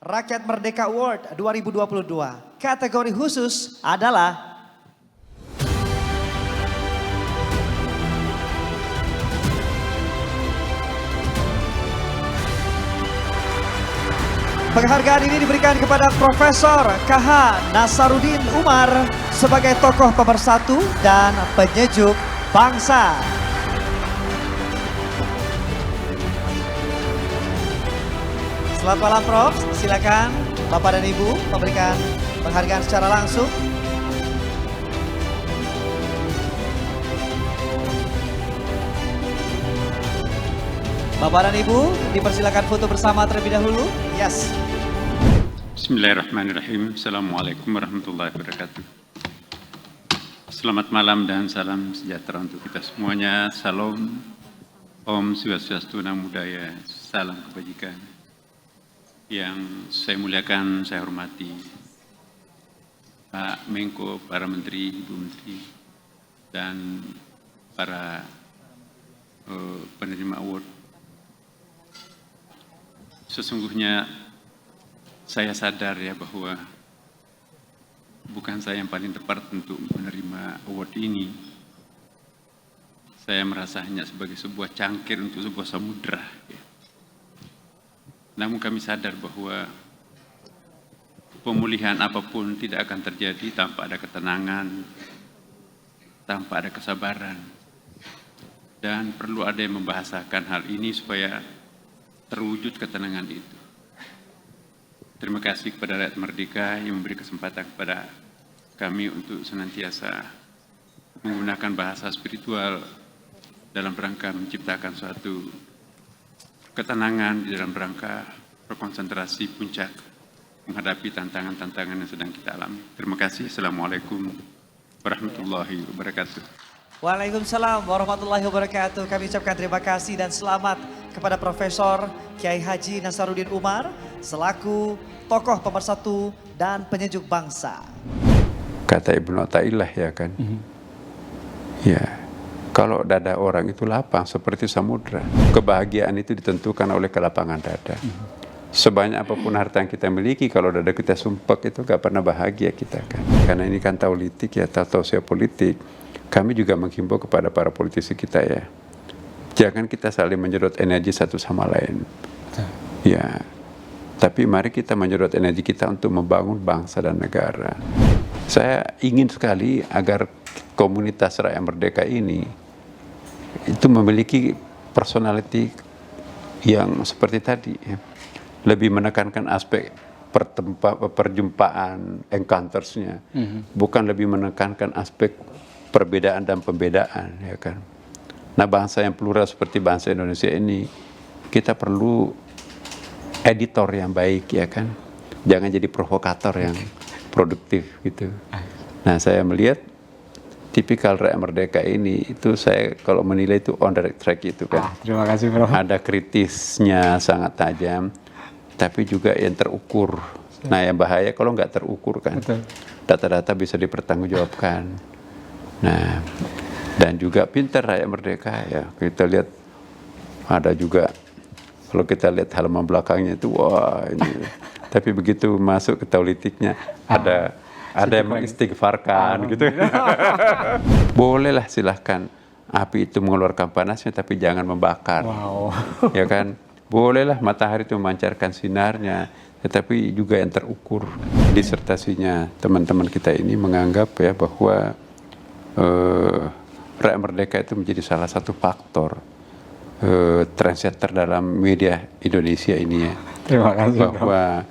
Rakyat Merdeka Award 2022. Kategori khusus adalah penghargaan ini diberikan kepada Profesor KH Nasaruddin Umar sebagai tokoh pemersatu dan penyejuk bangsa. Selamat malam Prof, silakan Bapak dan Ibu memberikan penghargaan secara langsung. Bapak dan Ibu dipersilakan foto bersama terlebih dahulu. Yes. Bismillahirrahmanirrahim. Assalamualaikum warahmatullahi wabarakatuh. Selamat malam dan salam sejahtera untuk kita semuanya. Salam, Om Swastiastu, Namo Buddhaya, salam kebajikan. Yang saya muliakan, saya hormati Pak Menko, para Menteri, Ibu Menteri, dan para penerima award. Sesungguhnya saya sadar ya bahwa bukan saya yang paling tepat untuk menerima award ini. Saya merasa hanya sebagai sebuah cangkir untuk sebuah samudera. Ya. Namun kami sadar bahwa pemulihan apapun tidak akan terjadi tanpa ada ketenangan, tanpa ada kesabaran. Dan perlu ada yang membahasakan hal ini supaya terwujud ketenangan itu. Terima kasih kepada rakyat merdeka yang memberi kesempatan kepada kami untuk senantiasa menggunakan bahasa spiritual dalam rangka menciptakan suatu ketenangan di dalam rangka berkonsentrasi puncak menghadapi tantangan-tantangan yang sedang kita alami. Terima kasih. Assalamualaikum warahmatullahi wabarakatuh. Waalaikumsalam warahmatullahi wabarakatuh. Kami ucapkan terima kasih dan selamat kepada Profesor Kiai Haji Nasaruddin Umar selaku tokoh pemersatu dan penyejuk bangsa. Kata Ibnu Athaillah ya kan, ya kalau dada orang itu lapang seperti samudra, kebahagiaan itu ditentukan oleh kelapangan dada. Sebanyak apapun harta yang kita miliki, kalau dada kita sumpek itu gak pernah bahagia kita kan. Karena ini kan taulitik ya, tausiah politik. Kami juga menghimbau kepada para politisi kita ya, jangan kita saling menyedot energi satu sama lain. Ya, tapi mari kita menyedot energi kita untuk membangun bangsa dan negara. Saya ingin sekali agar komunitas rakyat merdeka ini itu memiliki personality yang seperti tadi ya. Lebih menekankan aspek perjumpaan, encountersnya, bukan lebih menekankan aspek perbedaan dan pembedaan ya kan. Nah, bangsa yang plural seperti bangsa Indonesia ini, kita perlu editor yang baik ya kan, jangan jadi provokator yang produktif gitu. Nah, saya melihat tipikal rakyat merdeka ini itu saya kalau menilai itu on the right track itu kan. Terima kasih Prof. Ada kritisnya sangat tajam, tapi juga yang terukur. Nah, yang bahaya kalau nggak terukur kan. Data-data bisa dipertanggungjawabkan. Nah, dan juga pintar rakyat merdeka ya. Kita lihat ada juga kalau kita lihat halaman belakangnya itu wah ini. Tapi begitu masuk ke taulitiknya ada yang mengistighfarkan gitu. Bolehlah silahkan api itu mengeluarkan panasnya tapi jangan membakar. Wow. Ya kan? Bolehlah matahari itu memancarkan sinarnya tetapi juga yang terukur. Disertasinya teman-teman kita ini menganggap ya bahwa rakyat merdeka itu menjadi salah satu faktor trendsetter dalam media Indonesia ini ya. Terima kasih. Bahwa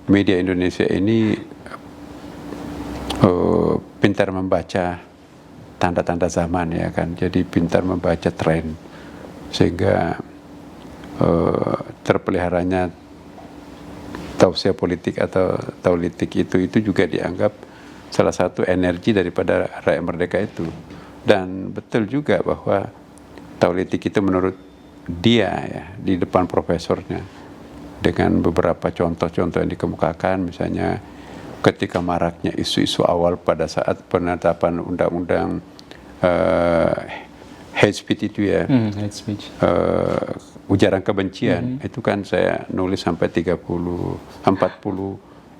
media Indonesia ini pintar membaca tanda-tanda zaman ya kan, jadi pintar membaca tren sehingga terpeliharanya tausiah politik atau taulitik itu juga dianggap salah satu energi daripada rakyat merdeka itu. Dan betul juga bahwa taulitik itu menurut dia ya di depan profesornya dengan beberapa contoh-contoh yang dikemukakan, misalnya ketika maraknya isu-isu awal pada saat penetapan undang-undang hate speech itu ya, ujaran kebencian, itu kan saya nulis sampai 40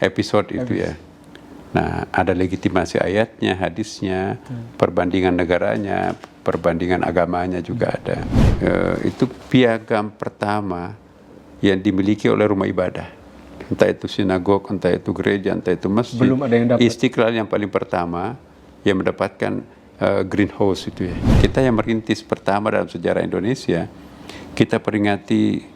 episode itu ya. Nah, ada legitimasi ayatnya, hadisnya, perbandingan negaranya, perbandingan agamanya juga ada. Itu piagam pertama yang dimiliki oleh rumah ibadah. Entah itu sinagog, entah itu gereja, entah itu masjid. Belum ada yang dapat. Istiqlal yang paling pertama yang mendapatkan greenhouse itu ya. Kita yang merintis pertama dalam sejarah Indonesia, kita peringati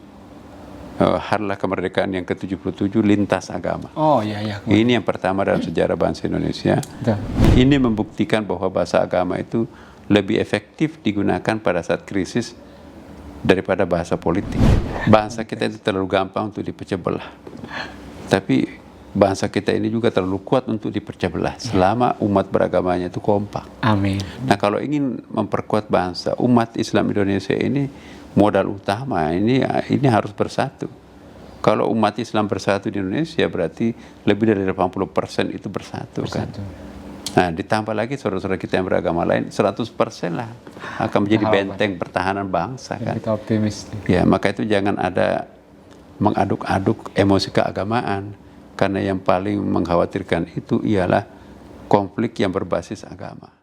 Harlah Kemerdekaan yang ke-77 lintas agama. Oh iya iya. Ini yang pertama dalam sejarah bangsa Indonesia. Betul. Ini membuktikan bahwa bahasa agama itu lebih efektif digunakan pada saat krisis daripada bahasa politik. Bahasa kita itu terlalu gampang untuk dipecah belah. Tapi bangsa kita ini juga terlalu kuat untuk dipecah belah selama umat beragamanya itu kompak. Amin. Nah, kalau ingin memperkuat bangsa, umat Islam Indonesia ini modal utama ini harus bersatu. Kalau umat Islam bersatu di Indonesia berarti lebih dari 80% itu bersatu. Kan. Nah, ditambah lagi saudara-saudara kita yang beragama lain 100% lah akan menjadi benteng pertahanan bangsa kan. Kita optimis. Ya, maka itu jangan ada mengaduk-aduk emosi keagamaan, karena yang paling mengkhawatirkan itu ialah konflik yang berbasis agama.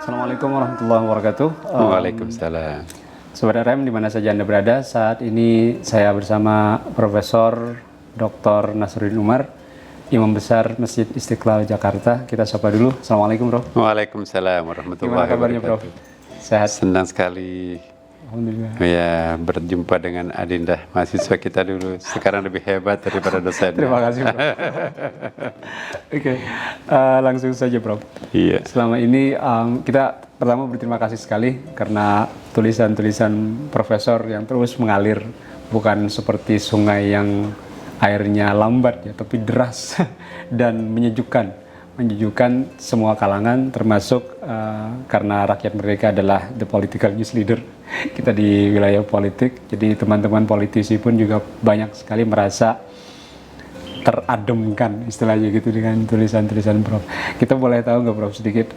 Assalamualaikum warahmatullahi wabarakatuh. Waalaikumsalam. Sobat RM, di mana saja Anda berada, saat ini saya bersama Profesor Dr. Nasruddin Umar, Imam Besar Masjid Istiqlal Jakarta. Kita sapa dulu. Assalamualaikum, Bro. Waalaikumsalam warahmatullahi Gimana kabarnya, Bro? wabarakatuh. Sehat? Senang sekali Alhamdulillah. ya berjumpa dengan Adinda, mahasiswa kita dulu. Sekarang lebih hebat daripada dosen. Terima kasih, Bro. Oke, langsung saja, Bro. Iya. Selama ini kita pertama berterima kasih sekali karena tulisan-tulisan Profesor yang terus mengalir, bukan seperti sungai yang airnya lambat ya, tapi deras dan menyejukkan semua kalangan, termasuk karena rakyat mereka adalah the political news leader kita di wilayah politik. Jadi teman-teman politisi pun juga banyak sekali merasa terademkan istilahnya gitu dengan tulisan-tulisan Prof. Kita boleh tahu nggak, Prof, sedikit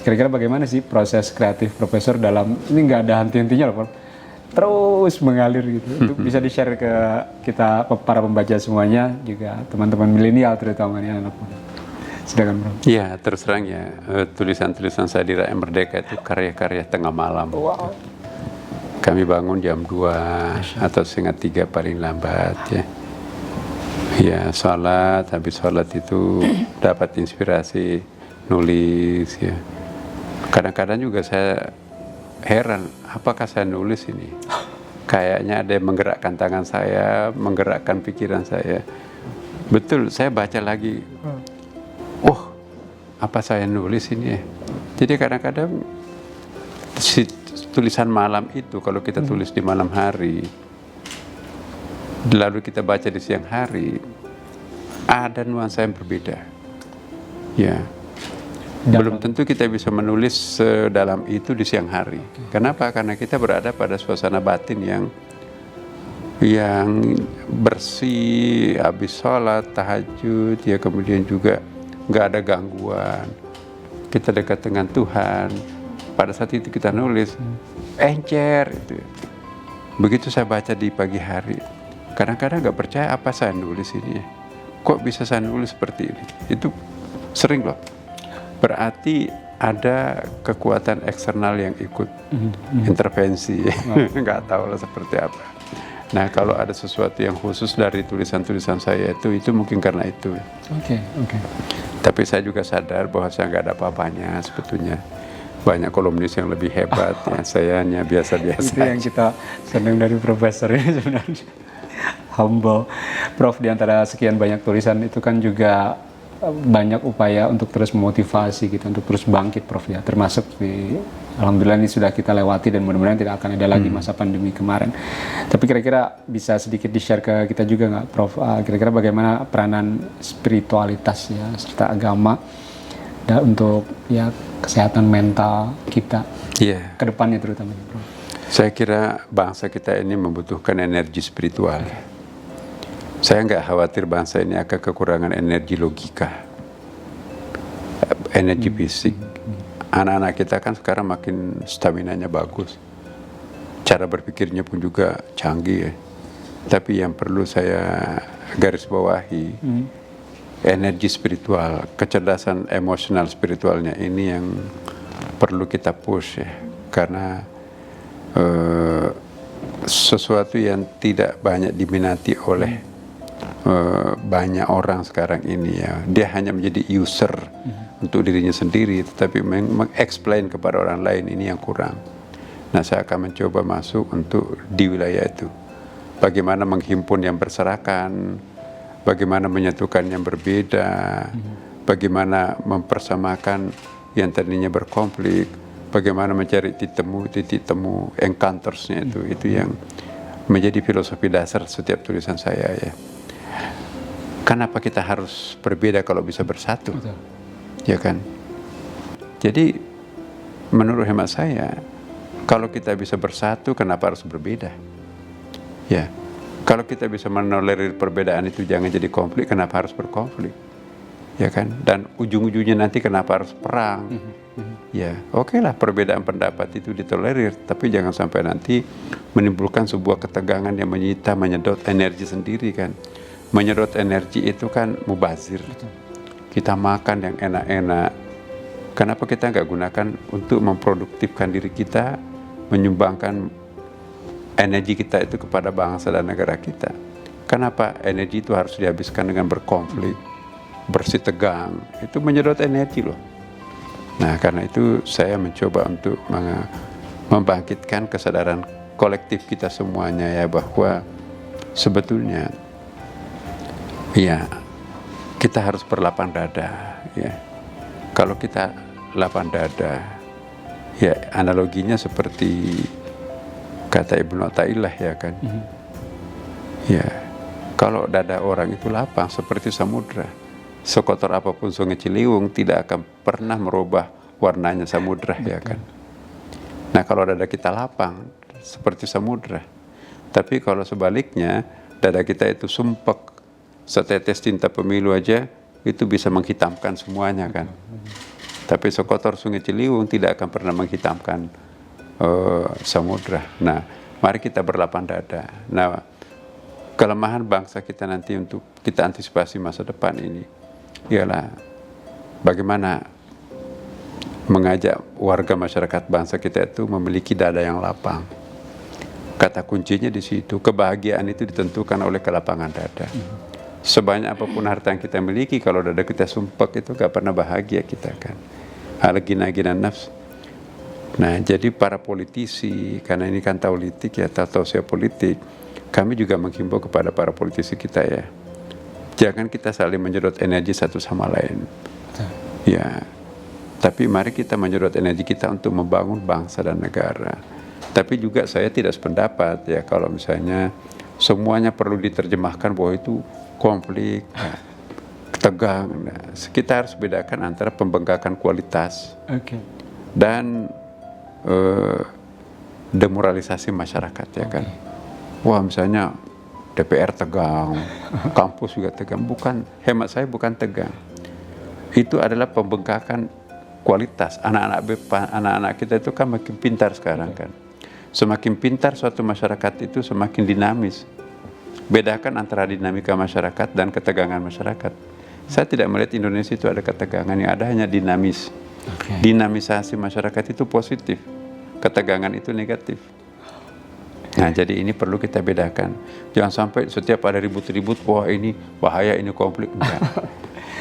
kira-kira bagaimana sih proses kreatif Profesor dalam ini? Nggak ada henti-hentinya loh, Prof, terus mengalir gitu. Untuk bisa di-share ke kita para pembaca semuanya, juga teman-teman milenial terutama ini anak muda. Silakan, Bro. Iya, terus terang ya, tulisan-tulisan saya di Rakyat Merdeka itu karya-karya tengah malam. Wow. Kami bangun jam 2 atau setengah 3 paling lambat ya. Ya, sholat, habis sholat itu dapat inspirasi nulis ya. Kadang-kadang juga saya heran, apakah saya nulis ini? Kayaknya ada yang menggerakkan tangan saya, menggerakkan pikiran saya. Betul, saya baca lagi. Apa saya nulis ini ya? Jadi kadang-kadang si tulisan malam itu, kalau kita tulis di malam hari, lalu kita baca di siang hari, ada nuansa yang berbeda. Ya, belum tentu kita bisa menulis sedalam itu di siang hari. Kenapa? Karena kita berada pada suasana batin yang bersih, habis sholat, tahajud, ya, kemudian juga nggak ada gangguan, kita dekat dengan Tuhan. Pada saat itu kita nulis encer itu. Begitu saya baca di pagi hari, kadang-kadang nggak percaya apa saya nulis ini ya. Kok bisa saya nulis seperti ini? Itu sering loh. Berarti ada kekuatan eksternal yang ikut intervensi. Nggak tahu lah seperti apa. Nah, kalau ada sesuatu yang khusus dari tulisan-tulisan saya itu mungkin karena itu. Oke. Tapi saya juga sadar bahwa saya nggak ada apa-apanya sebetulnya. Banyak kolumnis yang lebih hebat, ya saya hanya biasa-biasa. Itu yang kita senang dari profesor ini sebenarnya. Humble. Prof, di antara sekian banyak tulisan itu kan juga banyak upaya untuk terus memotivasi kita untuk terus bangkit, Prof, ya. Termasuk alhamdulillah ini sudah kita lewati dan mudah-mudahan tidak akan ada lagi masa pandemi kemarin. Tapi kira-kira bisa sedikit di-share ke kita juga nggak, Prof? Kira-kira bagaimana peranan spiritualitas ya serta agama untuk ya kesehatan mental kita ke depannya terutama, Prof? Saya kira bangsa kita ini membutuhkan energi spiritual. Saya nggak khawatir bangsa ini akan kekurangan energi logika, energi fisik. Anak-anak kita kan sekarang makin staminanya bagus, cara berpikirnya pun juga canggih ya. Tapi yang perlu saya garis bawahi, energi spiritual, kecerdasan emosional spiritualnya ini yang perlu kita push ya. Karena sesuatu yang tidak banyak diminati oleh banyak orang sekarang ini ya, dia hanya menjadi user untuk dirinya sendiri, tetapi mengexplain kepada orang lain ini yang kurang. Nah, saya akan mencoba masuk untuk di wilayah itu, bagaimana menghimpun yang berserakan, bagaimana menyatukan yang berbeda, bagaimana mempersamakan yang tadinya berkonflik, bagaimana mencari titik temu encountersnya itu yang menjadi filosofi dasar setiap tulisan saya ya. Kenapa kita harus berbeda kalau bisa bersatu? Betul. Ya kan? Jadi menurut hemat saya, kalau kita bisa bersatu, kenapa harus berbeda? Ya, kalau kita bisa menolerir perbedaan itu jangan jadi konflik, kenapa harus berkonflik? Ya kan? Dan ujung-ujungnya nanti kenapa harus perang? Ya, oke lah perbedaan pendapat itu ditolerir, tapi jangan sampai nanti menimbulkan sebuah ketegangan yang menyedot energi sendiri kan. Menyedot energi itu kan mubazir. Kita makan yang enak-enak. Kenapa kita nggak gunakan untuk memproduktifkan diri kita, menyumbangkan energi kita itu kepada bangsa dan negara kita? Kenapa energi itu harus dihabiskan dengan berkonflik, bersih tegang? Itu menyedot energi loh. Nah, karena itu saya mencoba untuk membangkitkan kesadaran kolektif kita semuanya ya, bahwa sebetulnya ya, kita harus berlapang dada ya. Kalau kita lapang dada, ya analoginya seperti kata Ibnu Athaillah ya kan. Ya, kalau dada orang itu lapang seperti samudra, sekotor apapun Sungai Ciliwung tidak akan pernah merubah warnanya samudra ya kan. Nah, kalau dada kita lapang seperti samudra, tapi kalau sebaliknya dada kita itu sumpek, setetes tinta pemilu aja itu bisa menghitamkan semuanya kan. Tapi sekotor Sungai Ciliwung tidak akan pernah menghitamkan samudra. Nah, mari kita berlapang dada. Nah, kelemahan bangsa kita nanti untuk kita antisipasi masa depan ini ialah bagaimana mengajak warga masyarakat bangsa kita itu memiliki dada yang lapang. Kata kuncinya di situ, kebahagiaan itu ditentukan oleh kelapangan dada. Sebanyak apapun harta yang kita miliki, kalau dada kita sumpek itu gak pernah bahagia kita kan. Al-ghina nafs. Nah, jadi para politisi, karena ini kan taulitik ya, tausiah politik, kami juga menghimbau kepada para politisi kita ya, jangan kita saling menyedot energi satu sama lain. Ya, tapi mari kita menyedot energi kita untuk membangun bangsa dan negara. Tapi juga saya tidak sependapat ya kalau misalnya semuanya perlu diterjemahkan bahwa itu konflik, tegang. Nah, kita harus bedakan antara pembengkakan kualitas dan demoralisasi masyarakat ya kan. Wah, misalnya DPR tegang, kampus juga tegang. Bukan, hemat saya bukan tegang. Itu adalah pembengkakan kualitas. Anak-anak kita itu kan makin pintar sekarang kan. Semakin pintar suatu masyarakat itu semakin dinamis. Bedakan antara dinamika masyarakat dan ketegangan masyarakat. Saya tidak melihat Indonesia itu ada ketegangan, yang ada hanya dinamis. Dinamisasi masyarakat itu positif, ketegangan itu negatif. Nah, jadi ini perlu kita bedakan. Jangan sampai setiap ada ribut-ribut, wah ini bahaya, ini konflik. Enggak.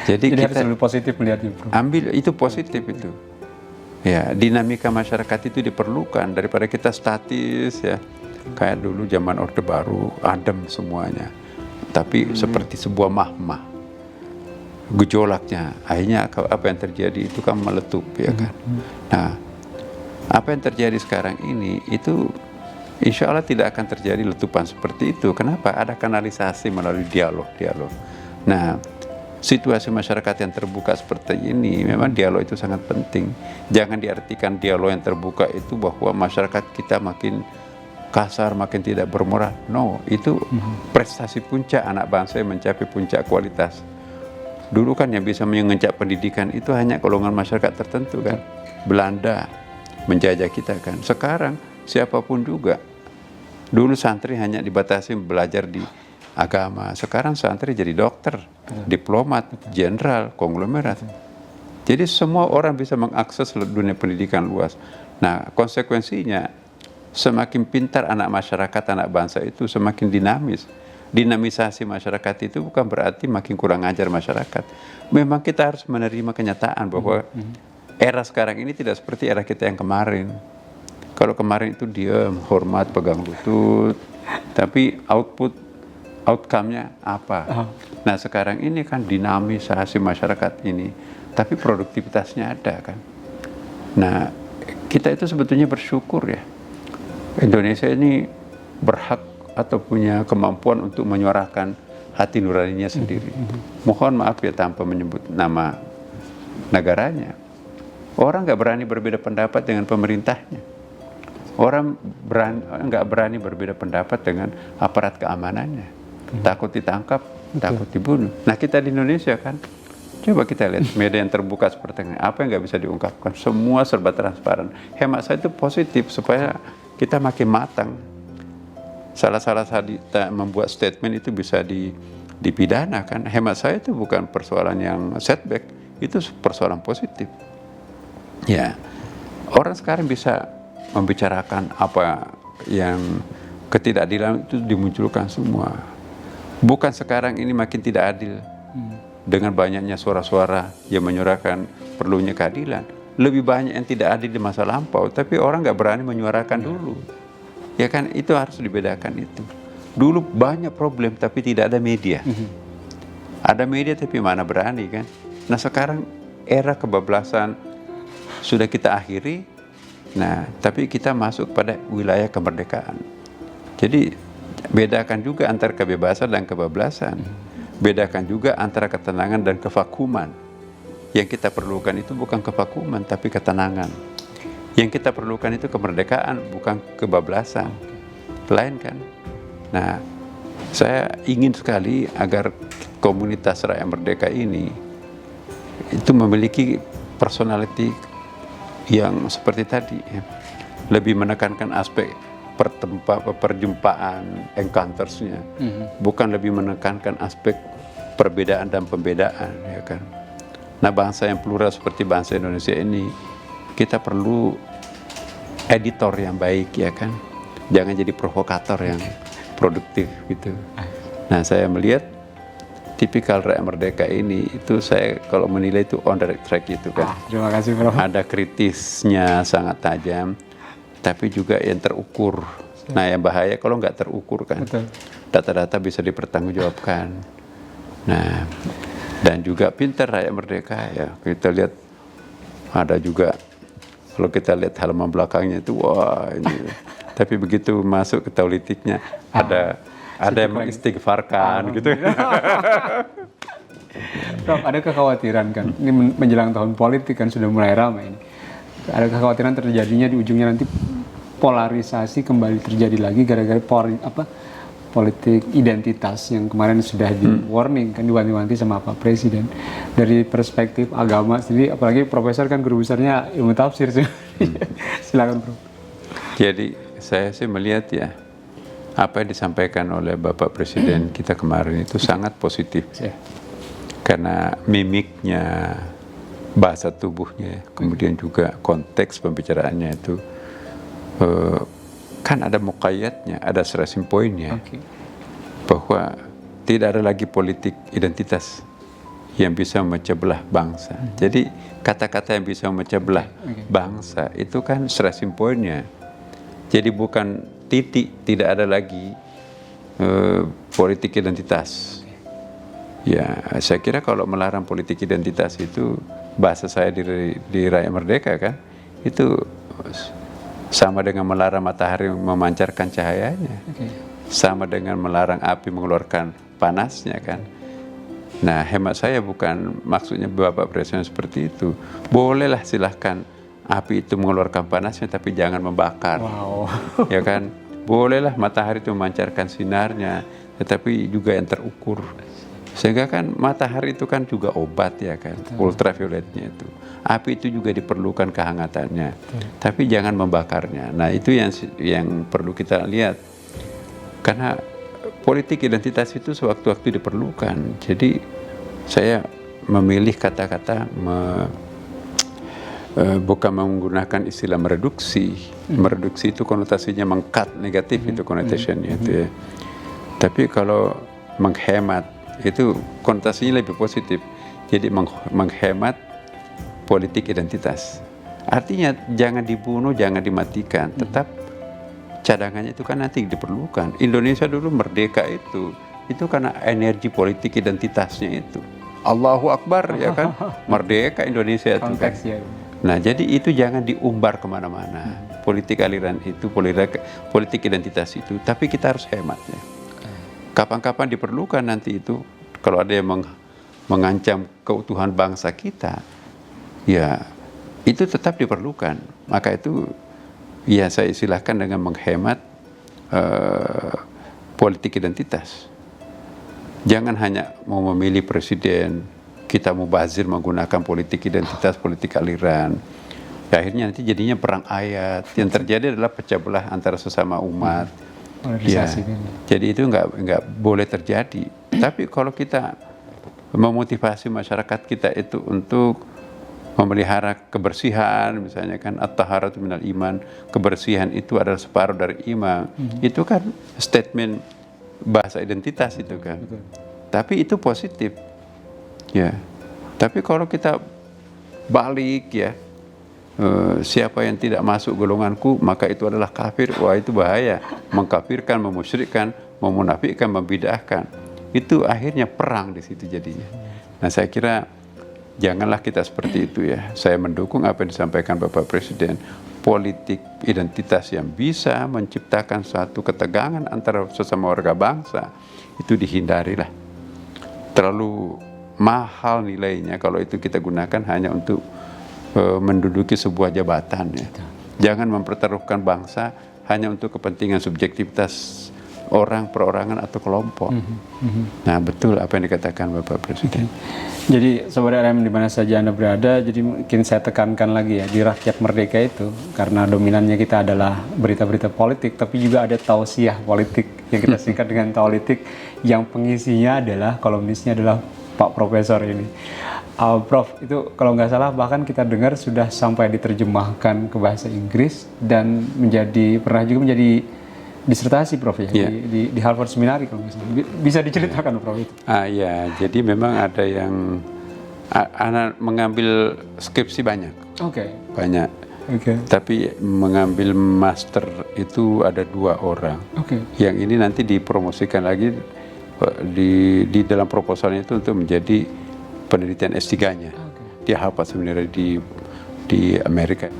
Jadi Jadi kita harus lebih positif melihatnya, Prof. ambil itu positif itu. Ya, dinamika masyarakat itu diperlukan daripada kita statis ya. Kayak dulu zaman Orde Baru, adem semuanya. Tapi seperti sebuah mahmah. Gejolaknya, akhirnya apa yang terjadi itu kan meletup ya kan. Nah, apa yang terjadi sekarang ini itu insya Allah tidak akan terjadi letupan seperti itu. Kenapa? Ada kanalisasi melalui dialog. Nah, situasi masyarakat yang terbuka seperti ini, memang dialog itu sangat penting. Jangan diartikan dialog yang terbuka itu bahwa masyarakat kita makin kasar, makin tidak bermoral. No, itu prestasi puncak anak bangsa yang mencapai puncak kualitas. Dulu kan yang bisa mengencap pendidikan itu hanya golongan masyarakat tertentu kan. Belanda menjajah kita kan. Sekarang siapapun juga. Dulu santri hanya dibatasi belajar di agama. Sekarang santri jadi dokter, diplomat, jenderal, konglomerat. Jadi semua orang bisa mengakses dunia pendidikan luas. Nah, konsekuensinya semakin pintar anak masyarakat, anak bangsa itu semakin dinamis. Dinamisasi masyarakat itu bukan berarti makin kurang ajar masyarakat. Memang kita harus menerima kenyataan bahwa era sekarang ini tidak seperti era kita yang kemarin. Kalau kemarin itu diam, hormat, pegang lutut, tapi outcome-nya apa? Nah, sekarang ini kan dinamisasi masyarakat ini, tapi produktivitasnya ada kan. Nah, kita itu sebetulnya bersyukur ya. Indonesia ini berhak atau punya kemampuan untuk menyuarakan hati nuraninya sendiri. Mohon maaf ya tanpa menyebut nama negaranya. Orang nggak berani berbeda pendapat dengan pemerintahnya. Orang nggak berani berbeda pendapat dengan aparat keamanannya. Takut ditangkap, takut dibunuh. Nah, kita di Indonesia kan, coba kita lihat media yang terbuka seperti ini. Apa yang nggak bisa diungkapkan? Semua serba transparan. Hemat saya itu positif supaya kita makin matang. Salah-salah kita membuat statement itu bisa dipidana kan. Hemat saya itu bukan persoalan yang setback, itu persoalan positif. Ya, orang sekarang bisa membicarakan apa yang ketidakadilan itu dimunculkan semua. Bukan sekarang ini makin tidak adil dengan banyaknya suara-suara yang menyuarakan perlunya keadilan. Lebih banyak yang tidak adil di masa lampau, tapi orang nggak berani menyuarakan dulu. Ya kan, itu harus dibedakan itu. Dulu banyak problem tapi tidak ada media. Ada media tapi mana berani kan. Nah, sekarang era kebablasan sudah kita akhiri. Nah, tapi kita masuk pada wilayah kemerdekaan. Jadi bedakan juga antara kebebasan dan kebablasan. Bedakan juga antara ketenangan dan kevakuman. Yang kita perlukan itu bukan kevakuman tapi ketenangan. Yang kita perlukan itu kemerdekaan, bukan kebablasan. Lain kan? Nah, saya ingin sekali agar komunitas rakyat merdeka ini itu memiliki personality yang seperti tadi ya. Lebih menekankan aspek perjumpaan, encountersnya, bukan lebih menekankan aspek perbedaan dan pembedaan ya kan. Nah, bangsa yang plural seperti bangsa Indonesia ini, kita perlu editor yang baik ya kan. Jangan jadi provokator yang produktif gitu. Nah, saya melihat tipikal rakyat merdeka ini itu saya kalau menilai itu on the right track itu kan. Terima kasih, Prof. Ada kritisnya sangat tajam, tapi juga yang terukur. Nah, yang bahaya kalau nggak terukur kan. Betul. Data-data bisa dipertanggungjawabkan. Nah, dan juga pintar rakyat merdeka ya. Kita lihat ada juga kalau kita lihat halaman belakangnya itu wah ini. Tapi begitu masuk ke politiknya ada yang mengistighfarkan gitu. Prof, ada kekhawatiran kan, ini menjelang tahun politik kan sudah mulai ramai ini. Ada kekhawatiran terjadinya di ujungnya nanti polarisasi kembali terjadi lagi gara-gara politik identitas yang kemarin sudah di warning kan, diwanti-wanti sama Pak Presiden. Dari perspektif agama sendiri, apalagi Profesor kan guru besarnya ilmu tafsir sih. Silakan, Prof. Jadi saya sih melihat ya apa yang disampaikan oleh Bapak Presiden kita kemarin itu sangat positif. Karena mimiknya, bahasa tubuhnya, kemudian juga konteks pembicaraannya itu kan ada muqayyadnya, ada stressing pointnya, Oke. bahwa tidak ada lagi politik identitas yang bisa memecah belah bangsa. Jadi kata-kata yang bisa memecah belah bangsa itu kan stressing pointnya. Jadi bukan titik, tidak ada lagi politik identitas. Ya, saya kira kalau melarang politik identitas itu, bahasa saya di Rakyat Merdeka kan, itu sama dengan melarang matahari memancarkan cahayanya. Sama dengan melarang api mengeluarkan panasnya kan. Nah, hemat saya bukan maksudnya Bapak Presiden seperti itu. Bolehlah silahkan api itu mengeluarkan panasnya, tapi jangan membakar. Wow. Ya kan? Bolehlah matahari itu memancarkan sinarnya, tetapi juga yang terukur. Sehingga kan matahari itu kan juga obat ya kan, ultravioletnya itu. Api itu juga diperlukan kehangatannya, tapi jangan membakarnya. Nah, itu yang perlu kita lihat. Karena politik identitas itu sewaktu-waktu diperlukan. Jadi saya memilih kata-kata bukan menggunakan istilah mereduksi. Mereduksi itu konotasinya mengkat, negatif itu connotationnya itu ya. Tapi kalau menghemat itu konotasinya lebih positif. Jadi menghemat politik identitas. Artinya jangan dibunuh, jangan dimatikan, tetap cadangannya itu kan nanti diperlukan. Indonesia dulu merdeka itu karena energi politik identitasnya itu. Allahu Akbar ya kan, merdeka Indonesia itu kan. Nah, jadi itu jangan diumbar kemana-mana. Politik aliran itu, politik identitas itu, tapi kita harus hemat ya. Kapan-kapan diperlukan nanti itu, kalau ada yang mengancam keutuhan bangsa kita, ya itu tetap diperlukan. Maka itu ya saya istilahkan dengan menghemat politik identitas. Jangan hanya mau memilih presiden, kita mubazir menggunakan politik identitas, politik aliran. Ya, akhirnya nanti jadinya perang ayat. Yang terjadi adalah pecah belah antara sesama umat. Ya, jadi itu nggak boleh terjadi. Tapi kalau kita memotivasi masyarakat kita itu untuk memelihara kebersihan, misalnya kan at-taharatu minal iman, kebersihan itu adalah separuh dari iman. Itu kan statement bahasa identitas itu kan. Tapi itu positif. Ya. Tapi kalau kita balik ya, siapa yang tidak masuk golonganku maka itu adalah kafir. Wah, itu bahaya. Mengkafirkan, memusyrikkan, memunafikkan, membid'ahkan. Itu akhirnya perang di situ jadinya. Nah, saya kira janganlah kita seperti itu ya. Saya mendukung apa yang disampaikan Bapak Presiden. Politik identitas yang bisa menciptakan suatu ketegangan antara sesama warga bangsa itu dihindarilah. Terlalu mahal nilainya kalau itu kita gunakan hanya untuk menduduki sebuah jabatan ya. Jangan mempertaruhkan bangsa hanya untuk kepentingan subjektivitas orang, perorangan atau kelompok. Nah, betul apa yang dikatakan Bapak Presiden. Jadi Sobat RM di mana saja Anda berada, jadi mungkin saya tekankan lagi ya, di Rakyat Merdeka itu karena dominannya kita adalah berita-berita politik, tapi juga ada tausiah politik yang kita singkat dengan taulitik, yang pengisinya adalah, kolumnisnya adalah Pak Profesor ini. Prof, itu kalau nggak salah bahkan kita dengar sudah sampai diterjemahkan ke bahasa Inggris dan pernah juga menjadi disertasi Prof ya, di Harvard Seminari kalau nggak salah. Bisa diceritakan Prof itu? Ya, jadi memang ada yang anak mengambil skripsi banyak. Banyak. Tapi mengambil master itu ada 2 orang. Yang ini nanti dipromosikan lagi di dalam proposalnya itu untuk menjadi penelitian S3-nya. Dia Harvard Seminari di Amerika.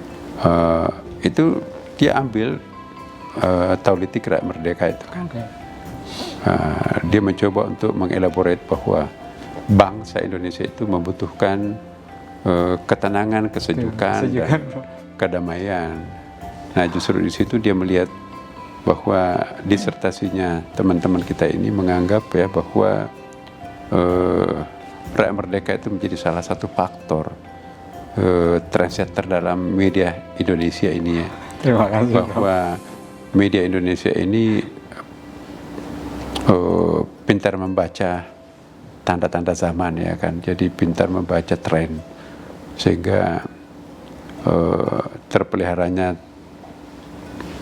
Itu dia ambil taulitik Rakyat Merdeka itu kan. Dia mencoba untuk mengelaborate bahwa bangsa Indonesia itu membutuhkan ketenangan, kesejukan, dan kedamaian. Nah, justru di situ dia melihat bahwa disertasinya teman-teman kita ini menganggap ya bahwa Rakyat Merdeka itu menjadi salah satu faktor trendsetter dalam media Indonesia ini ya. Terima kasih. Bahwa media Indonesia ini pintar membaca tanda-tanda zaman ya kan. Jadi pintar membaca tren sehingga terpeliharanya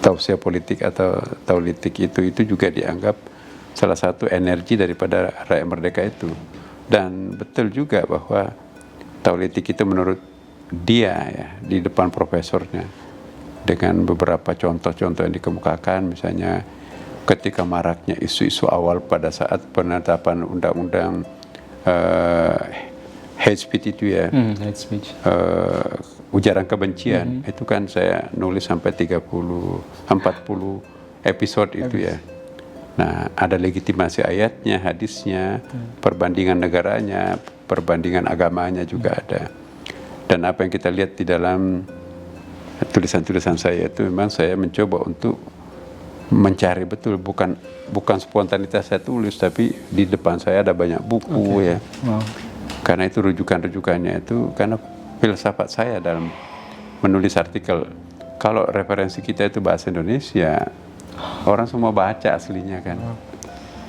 tausiah politik atau taulitik itu juga dianggap salah satu energi daripada rakyat merdeka itu. Dan betul juga bahwa taulitik itu menurut dia ya di depan profesornya dengan beberapa contoh-contoh yang dikemukakan, misalnya ketika maraknya isu-isu awal pada saat penetapan undang-undang hate speech itu ya, hate speech. Ujaran kebencian, itu kan saya nulis sampai 40 episode itu ya. Nah, ada legitimasi ayatnya, hadisnya, perbandingan negaranya, perbandingan agamanya juga ada. Dan apa yang kita lihat di dalam tulisan-tulisan saya itu memang saya mencoba untuk mencari betul, bukan spontanitas saya tulis, tapi di depan saya ada banyak buku ya. Wow. Karena itu rujukan-rujukannya itu karena filsafat saya dalam menulis artikel. Kalau referensi kita itu bahasa Indonesia, orang semua baca aslinya kan.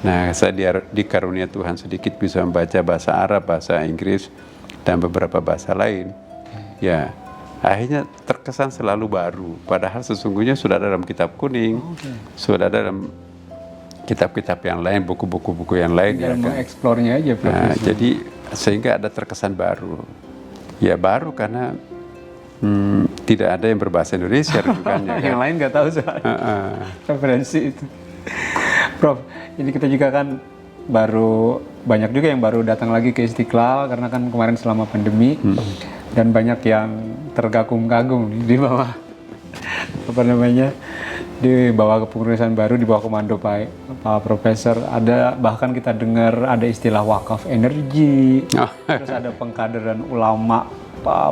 Nah, saya dikarunia Tuhan sedikit bisa membaca bahasa Arab, bahasa Inggris, dan beberapa bahasa lain. Ya, akhirnya terkesan selalu baru. Padahal sesungguhnya sudah ada dalam kitab kuning, sudah ada dalam kitab-kitab yang lain, buku-buku yang lain. Tinggal ya kan. mengeksplornya aja, Prof. Nah, jadi sehingga ada terkesan baru. Ya baru karena tidak ada yang berbahasa Indonesia rujukannya. Yang lain nggak tahu soalnya referensi itu. Prof, ini kita juga kan banyak juga yang baru datang lagi ke Istiqlal karena kan kemarin selama pandemi dan banyak yang terkagum-kagum di bawah di bawah kepengurusan baru, di bawah komando Pak Profesor. Ada bahkan kita dengar ada istilah wakaf energi, terus ada pengkaderan ulama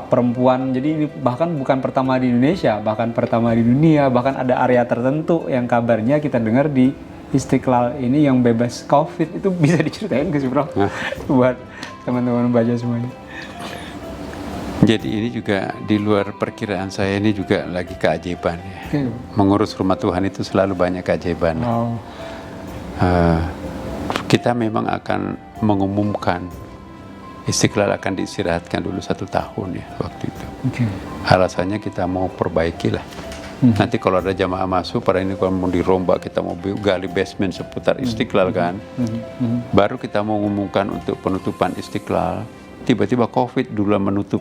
perempuan. Jadi ini bahkan bukan pertama di Indonesia, bahkan pertama di dunia. Bahkan ada area tertentu yang kabarnya kita dengar di Istiqlal ini yang bebas COVID. Itu bisa diceritain nggak sih, Prof? Buat teman-teman baca semuanya. Jadi ini juga di luar perkiraan saya, ini juga lagi keajaiban ya. Mengurus rumah Tuhan itu selalu banyak keajaiban. Wow. Kita memang akan mengumumkan Istiqlal akan diistirahatkan dulu 1 tahun ya waktu itu. Alasannya kita mau perbaiki lah. Nanti kalau ada jamaah masuk, pada ini kalau mau dirombak, kita mau gali basement seputar Istiqlal kan. Baru kita mau mengumumkan untuk penutupan Istiqlal, tiba-tiba COVID dulu menutup.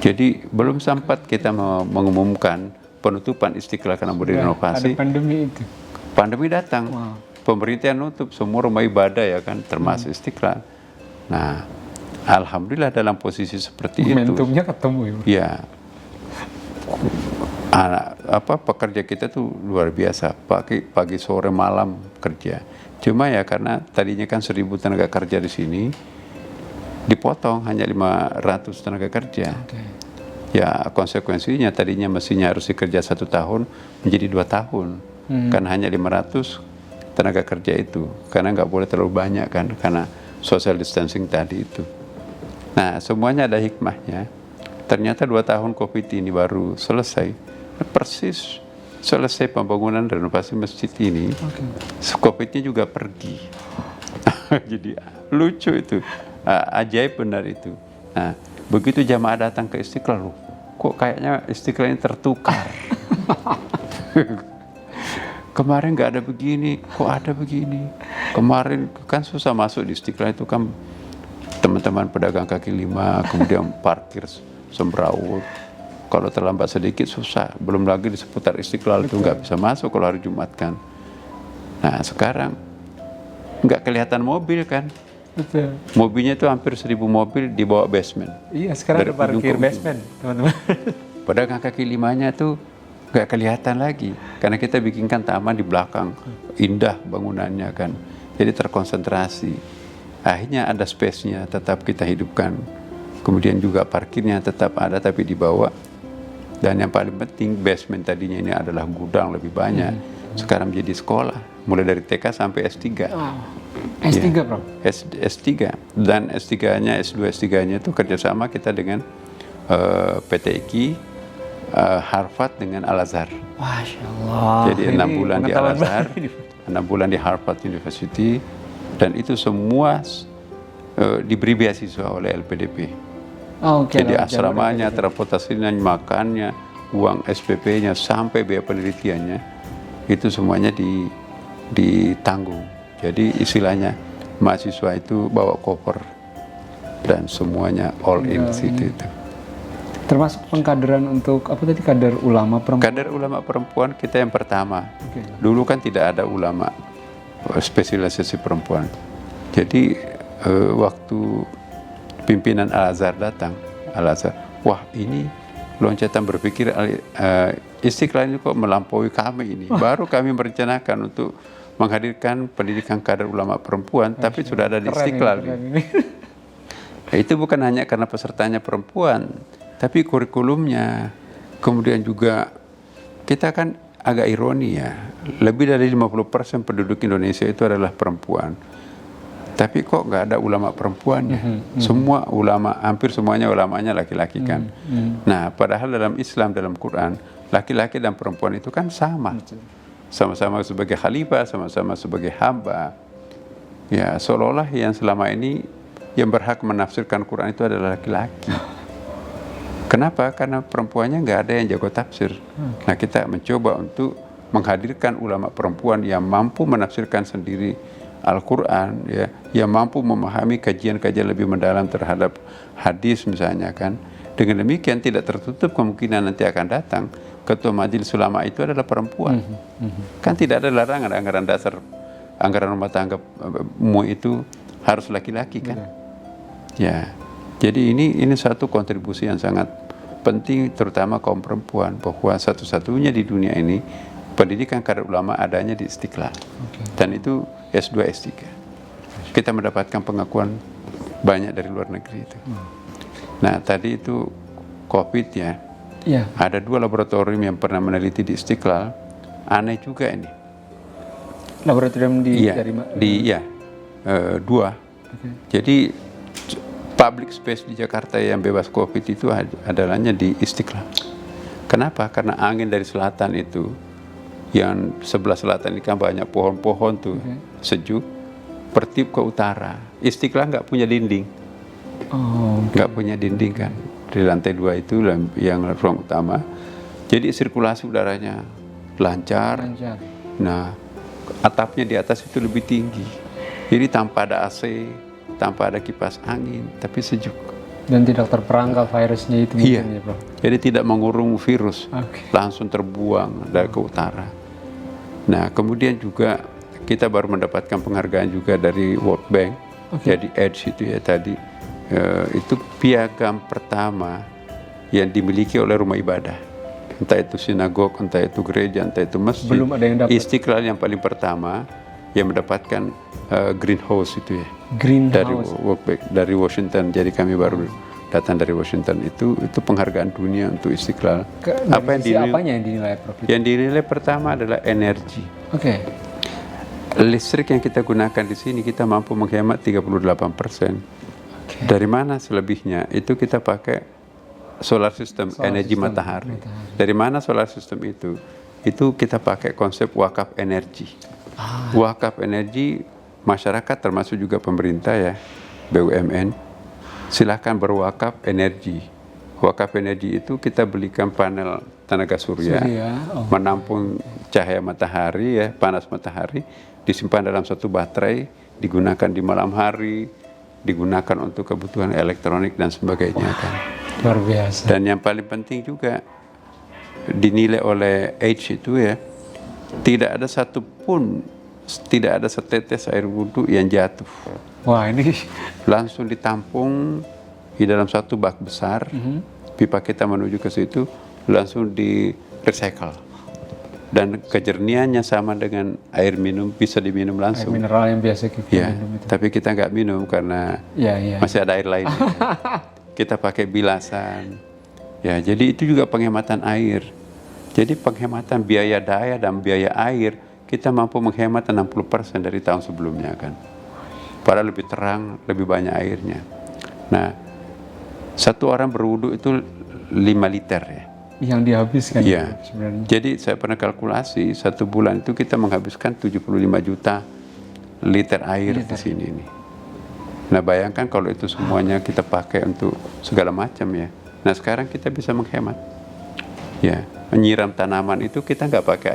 Jadi belum sempat kita mengumumkan penutupan Istiqlal karena mau direnovasi. Ada pandemi itu. Pandemi datang. Wow. Pemerintah nutup semua rumah ibadah ya kan, termasuk Istiqlal. Nah, alhamdulillah dalam posisi seperti Momentumnya ketemu ya. Pekerja kita tuh luar biasa, pagi sore malam kerja. Cuma ya karena tadinya kan 1.000 tenaga kerja di sini, dipotong hanya 500 tenaga kerja. Ya konsekuensinya tadinya mestinya harus dikerja 1 tahun menjadi 2 tahun, kan hanya 500 tenaga kerja itu, karena nggak boleh terlalu banyak kan, karena social distancing tadi itu. Nah semuanya ada hikmahnya. Ternyata 2 tahun COVID ini baru selesai, persis selesai pembangunan renovasi masjid ini, COVID-nya juga pergi. Jadi lucu itu. Ajaib benar itu. Nah, begitu jamaah datang ke Istiqlal, kok kayaknya Istiqlal ini tertukar. Kemarin nggak ada begini, kok ada begini. Kemarin kan susah masuk di Istiqlal itu kan teman-teman pedagang kaki lima, kemudian parkir semrawut. Kalau terlambat sedikit susah, belum lagi di seputar Istiqlal itu nggak bisa masuk kalau hari Jumat kan. Nah sekarang nggak kelihatan mobil kan. Betul. Mobilnya itu hampir 1.000 mobil di bawah basement. Iya, sekarang ada parkir basement, teman-teman. Pedagang kaki limanya tuh nggak kelihatan lagi, karena kita bikinkan taman di belakang, indah bangunannya kan. Jadi terkonsentrasi. Akhirnya ada space-nya tetap kita hidupkan. Kemudian juga parkirnya tetap ada tapi di bawah. Dan yang paling penting basement tadinya ini adalah gudang lebih banyak. Sekarang menjadi sekolah, mulai dari TK sampai S3. S3, Ya. Bro? S3. Dan S3-nya, S2, S3-nya itu kerjasama kita dengan PT IKI, Harvard dengan Al-Azhar. Masya Allah. Jadi 6 bulan di Al-Azhar, 6 bulan di Harvard University, dan itu semua diberi beasiswa oleh LPDP. Jadi asramanya, transportasinya, makannya, uang SPP-nya sampai biaya penelitiannya itu semuanya ditanggung. Jadi istilahnya mahasiswa itu bawa koper dan semuanya all in situ itu. Termasuk pengkaderan untuk apa tadi, kader ulama perempuan? Kader ulama perempuan kita yang pertama. Oke. Dulu kan tidak ada ulama spesialisasi perempuan. Jadi waktu pimpinan Al-Azhar datang, Al-Azhar, wah ini loncatan berpikir Istiqlal ini kok melampaui kami ini. Baru kami merencanakan untuk menghadirkan pendidikan kader ulama perempuan, tapi sudah ada di Istiqlal. Nah, itu bukan hanya karena pesertanya perempuan, tapi kurikulumnya. Kemudian juga kita kan agak ironi ya, lebih dari 50% penduduk Indonesia itu adalah perempuan. Tapi kok nggak ada ulama perempuannya? Semua ulama, hampir semuanya ulamanya laki-laki kan. Nah, padahal dalam Islam, dalam Quran, laki-laki dan perempuan itu kan sama. Sama-sama sebagai khalifah, sama-sama sebagai hamba. Ya, seolah-olah yang selama ini yang berhak menafsirkan Quran itu adalah laki-laki. Kenapa? Karena perempuannya nggak ada yang jago tafsir. Nah, kita mencoba untuk menghadirkan ulama perempuan yang mampu menafsirkan sendiri Al-Quran, ya, yang mampu memahami kajian-kajian lebih mendalam terhadap hadis misalnya kan. Dengan demikian tidak tertutup kemungkinan nanti akan datang ketua majelis ulama itu adalah perempuan. Kan tidak ada larangan anggaran dasar, anggaran rumah tangga itu harus laki-laki kan. Ya, jadi ini satu kontribusi yang sangat penting terutama kaum perempuan, bahwa satu-satunya di dunia ini pendidikan kader ulama adanya di Istiqlal. Dan itu S2, S3. Kita mendapatkan pengakuan banyak dari luar negeri itu. Nah, tadi itu COVID ya. Iya. Ada 2 laboratorium yang pernah meneliti di Istiqlal. Aneh juga ini. Laboratorium di Iya, dari mana? dua. Jadi public space di Jakarta yang bebas COVID itu adalahnya di Istiqlal. Kenapa? Karena angin dari selatan itu, yang sebelah selatan ini kan banyak pohon-pohon tuh, sejuk, bertiup ke utara. Istiqlal nggak punya dinding, nggak punya dinding kan. Di lantai 2 itu yang ruang utama. Jadi sirkulasi udaranya lancar. Nah, atapnya di atas itu lebih tinggi. Jadi tanpa ada AC, tanpa ada kipas angin, tapi sejuk. Dan tidak terperangkap virusnya itu Iya. mungkin ya, Prof? Jadi tidak mengurung virus, Oke. langsung terbuang dari ke utara. Nah, kemudian juga kita baru mendapatkan penghargaan juga dari World Bank. Jadi EDGE itu ya tadi, itu piagam pertama yang dimiliki oleh rumah ibadah. Entah itu sinagog, entah itu gereja, entah itu masjid. Belum ada yang dapat. Istiqlal yang paling pertama yang mendapatkan greenhouse itu ya. Dari World Bank, dari Washington. Jadi kami baru datang dari Washington. Itu penghargaan dunia untuk Istiqlal. Apa apanya yang dinilai, Prof? Yang dinilai pertama adalah energi. Listrik yang kita gunakan di sini kita mampu menghemat 38%. Dari mana selebihnya? Itu kita pakai solar system, energi matahari. Dari mana solar system itu? Itu kita pakai konsep wakaf energi. Wakaf energi, masyarakat termasuk juga pemerintah ya, BUMN, silahkan berwakaf energi. Wakaf energi itu kita belikan panel tenaga surya. Menampung cahaya matahari ya, panas matahari, disimpan dalam satu baterai, digunakan di malam hari, digunakan untuk kebutuhan elektronik dan sebagainya kan. Luar biasa. Dan yang paling penting juga dinilai oleh EDGE itu ya, tidak ada satupun, tidak ada setetes air wudhu yang jatuh. Wah, ini langsung ditampung di dalam satu bak besar. Pipa kita menuju ke situ langsung di recycle. Dan kejernihannya sama dengan air minum, bisa diminum langsung. air mineral yang biasa kita minum itu. Tapi kita nggak minum karena masih ada air lain. Kita pakai bilasan. Ya, jadi itu juga penghematan air. Jadi penghematan biaya daya dan biaya air kita mampu menghemat 60% dari tahun sebelumnya kan. Padahal lebih terang, lebih banyak airnya. Nah, satu orang berwudu itu 5 liter ya. Yang dihabiskan ya. Sebenarnya. Jadi saya pernah kalkulasi 1 bulan itu kita menghabiskan 75 juta liter air di sini nih. Nah, bayangkan kalau itu semuanya kita pakai untuk segala macam ya. Nah, sekarang kita bisa menghemat. Ya, menyiram tanaman itu kita nggak pakai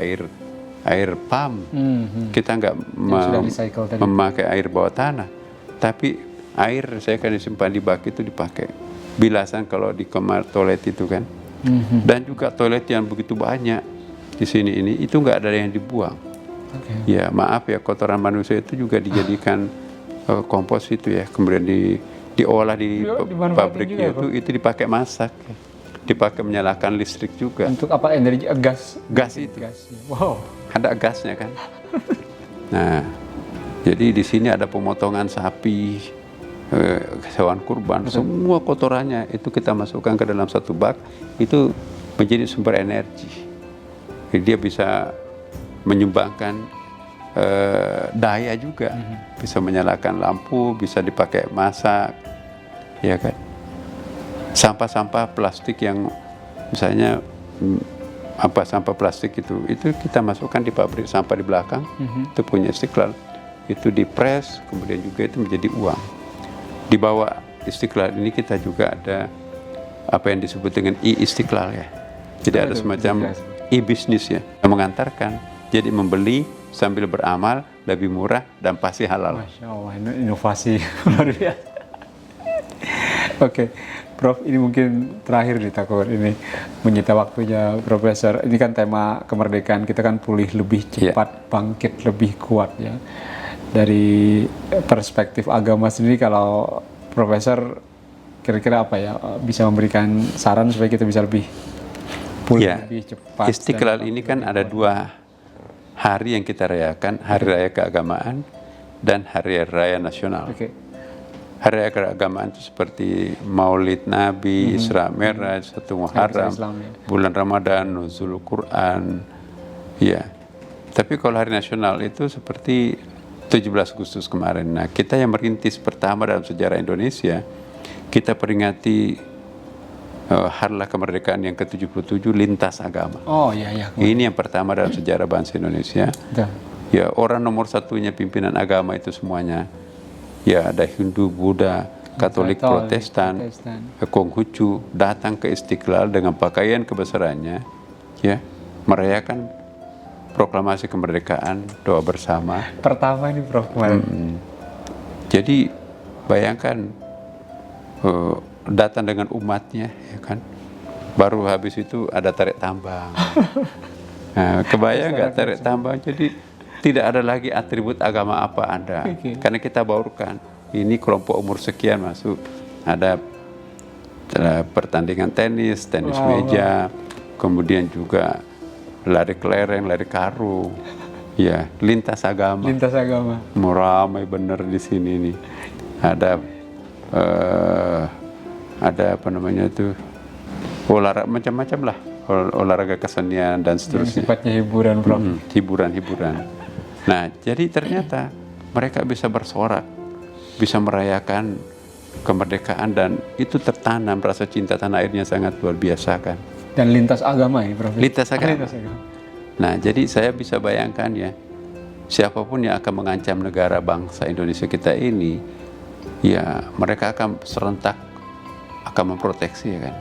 air pump, kita nggak sudah recycle tadi. memakai air bawah tanah, tapi air saya kan disimpan di bak itu dipakai bilasan kalau di kamar toilet itu kan, dan juga toilet yang begitu banyak di sini ini itu nggak ada yang dibuang. Ya maaf ya, kotoran manusia itu juga dijadikan kompos itu ya, kemudian diolah di pabriknya itu dipakai masak, dipakai menyalakan listrik juga. Untuk apa, energi gas itu. Wow. Ada gasnya kan. Nah, jadi di sini ada pemotongan sapi, hewan kurban, semua kotorannya itu kita masukkan ke dalam satu bak, itu menjadi sumber energi. Jadi dia bisa menyumbangkan daya juga, bisa menyalakan lampu, bisa dipakai masak, ya kan. Sampah-sampah plastik yang misalnya sampah plastik itu kita masukkan di pabrik sampah di belakang, itu punya Istiqlal, itu dipres, kemudian juga itu menjadi uang. Di bawah Istiqlal ini kita juga ada apa yang disebut dengan e-Istiqlal ya. Jadi ada semacam e-bisnis ya, yang mengantarkan. Jadi membeli sambil beramal lebih murah dan pasti halal. Masya Allah, ini inovasi luar biasa. Oke, Prof, ini mungkin terakhir nih takut ini menyita waktunya Profesor. Ini kan tema kemerdekaan, kita kan pulih lebih cepat, bangkit lebih kuat ya. Dari perspektif agama sendiri, kalau Profesor kira-kira apa ya, bisa memberikan saran supaya kita bisa lebih pulih lebih cepat. Istiqlal ini kan ada 2 hari yang kita rayakan, Hari Raya Keagamaan dan Hari Raya Nasional. Hari Raya Keagamaan itu seperti Maulid Nabi, Isra Mi'raj, 1 Muharram, bulan Ramadan, Nuzul Quran. Ya. Tapi kalau hari nasional itu seperti 17 Agustus kemarin. Nah, kita yang merintis pertama dalam sejarah Indonesia, kita peringati Harlah Kemerdekaan yang ke-77 lintas agama. Oh iya iya. Ini yang pertama dalam sejarah bangsa Indonesia. Ya, orang nomor satunya pimpinan agama itu semuanya. Ya, ada Hindu, Buddha, Katolik, Protestan, Konghucu datang ke Istiqlal dengan pakaian kebesarannya, ya, merayakan proklamasi kemerdekaan, doa bersama. Pertama ini Prof kemarin. Jadi bayangkan datang dengan umatnya, ya kan. Baru habis itu ada tarik tambang. Nah, kebayang nggak tarik tambang? Jadi tidak ada lagi atribut agama apa ada, karena kita baurkan. Ini kelompok umur sekian masuk, ada pertandingan tenis meja, kemudian juga lari kelereng, lari karung, ya lintas agama. Lintas agama. Ramai bener di sini nih. Ada apa namanya itu, olahraga macam-macam lah, olahraga kesenian dan seterusnya. Sifatnya hiburan, Bro. Hiburan. Nah, jadi ternyata mereka bisa bersorak, bisa merayakan kemerdekaan, dan itu tertanam rasa cinta tanah airnya sangat luar biasa kan. Dan lintas agama ya, Prof. Lintas agama. Nah, jadi saya bisa bayangkan ya, siapapun yang akan mengancam negara bangsa Indonesia kita ini, ya mereka akan serentak akan memproteksi ya kan.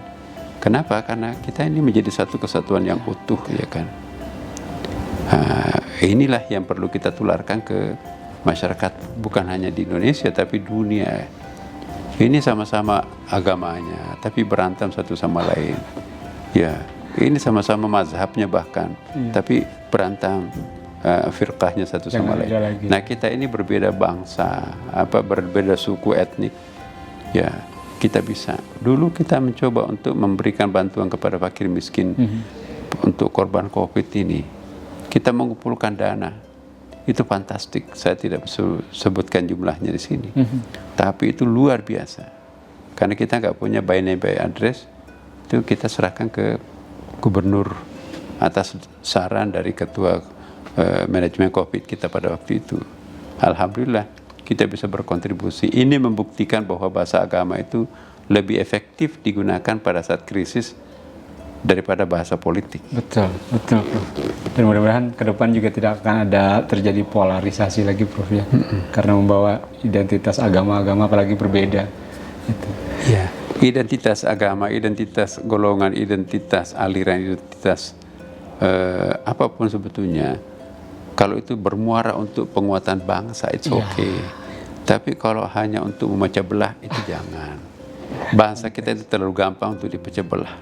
Kenapa? Karena kita ini menjadi satu kesatuan yang utuh ya kan. Inilah yang perlu kita tularkan ke masyarakat, bukan hanya di Indonesia tapi dunia. Ini sama-sama agamanya tapi berantem satu sama lain. Ya, ini sama-sama mazhabnya bahkan, tapi berantem firqahnya satu sama lain. Nah, kita ini berbeda bangsa, berbeda suku etnik. Ya, kita bisa. Dulu kita mencoba untuk memberikan bantuan kepada fakir miskin untuk korban COVID ini. Kita mengumpulkan dana, itu fantastik. Saya tidak sebutkan jumlahnya di sini, tapi itu luar biasa. Karena kita nggak punya by name by address, itu kita serahkan ke gubernur atas saran dari ketua manajemen COVID kita pada waktu itu. Alhamdulillah kita bisa berkontribusi. Ini membuktikan bahwa bahasa agama itu lebih efektif digunakan pada saat krisis daripada bahasa politik. Betul. Dan mudah-mudahan ke depan juga tidak akan ada terjadi polarisasi lagi, Prof ya. Karena membawa identitas agama-agama apalagi berbeda. Gitu. Ya. Identitas agama, identitas golongan, identitas aliran, identitas apapun sebetulnya, kalau itu bermuara untuk penguatan bangsa, it's okay. Tapi kalau hanya untuk memecah belah, itu jangan. Bangsa kita itu terlalu gampang untuk dipecah belah.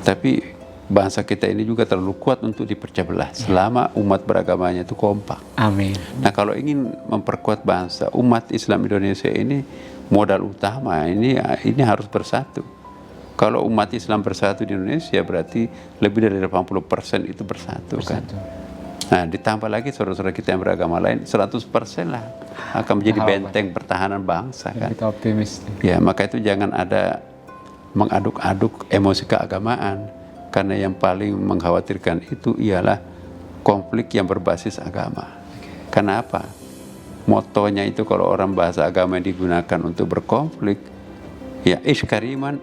Tapi bangsa kita ini juga terlalu kuat untuk dipecah belah selama umat beragamanya itu kompak. Amin. Nah, kalau ingin memperkuat bangsa, umat Islam Indonesia ini modal utama ini harus bersatu. Kalau umat Islam bersatu di Indonesia berarti lebih dari 80% itu bersatu. Kan. Nah, ditambah lagi saudara-saudara kita yang beragama lain 100% lah akan menjadi benteng pertahanan bangsa. Kan. Kita optimis. Ya, maka itu jangan ada mengaduk-aduk emosi keagamaan, karena yang paling mengkhawatirkan itu ialah konflik yang berbasis agama. Kenapa? Motonya itu kalau orang bahasa agama yang digunakan untuk berkonflik, ya iskariman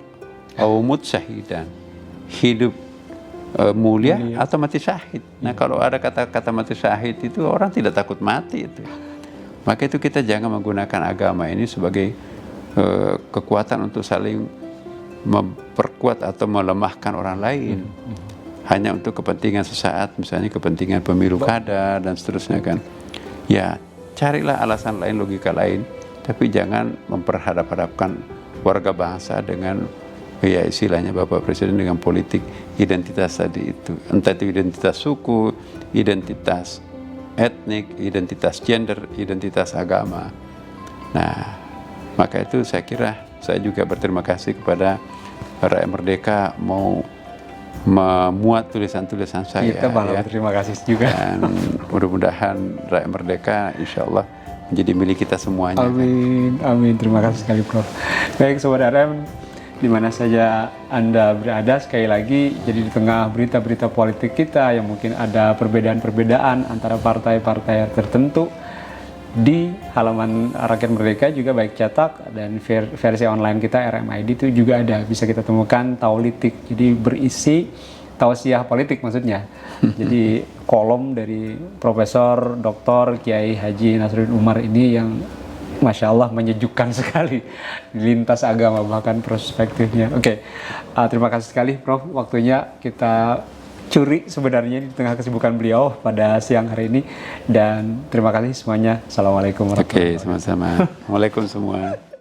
awmut syahidan, hidup mulia atau mati syahid. Nah, kalau ada kata-kata mati syahid itu orang tidak takut mati itu. Maka itu kita jangan menggunakan agama ini sebagai kekuatan untuk saling memperkuat atau melemahkan orang lain. Hanya untuk kepentingan sesaat, misalnya kepentingan pemilu kada dan seterusnya kan. Ya, carilah alasan lain, logika lain, tapi jangan memperhadap-hadapkan warga bangsa dengan ya istilahnya Bapak Presiden dengan politik identitas tadi itu. Entah itu identitas suku, identitas etnik, identitas gender, identitas agama. Nah, maka itu saya kira saya juga berterima kasih kepada Rakyat Merdeka mau memuat tulisan-tulisan saya. Kita malah berterima kasih juga. Dan mudah-mudahan Rakyat Merdeka insya Allah menjadi milik kita semuanya. Amin, amin. Terima kasih sekali Prof. Baik Sobat RM, di mana saja Anda berada, sekali lagi, jadi di tengah berita-berita politik kita yang mungkin ada perbedaan-perbedaan antara partai-partai tertentu, di halaman Rakyat Merdeka juga baik cetak dan versi online kita RMID itu juga ada, bisa kita temukan Taulitik, jadi berisi tausiah politik maksudnya. Jadi kolom dari Profesor Dr. Kiai Haji Nasruddin Umar ini yang Masya Allah menyejukkan sekali lintas agama bahkan perspektifnya. Oke, terima kasih sekali Prof, waktunya kita curi sebenarnya di tengah kesibukan beliau pada siang hari ini, dan terima kasih semuanya. Assalamualaikum warahmatullahi wabarakatuh. Oke, sama-sama. Waalaikumsalam semua.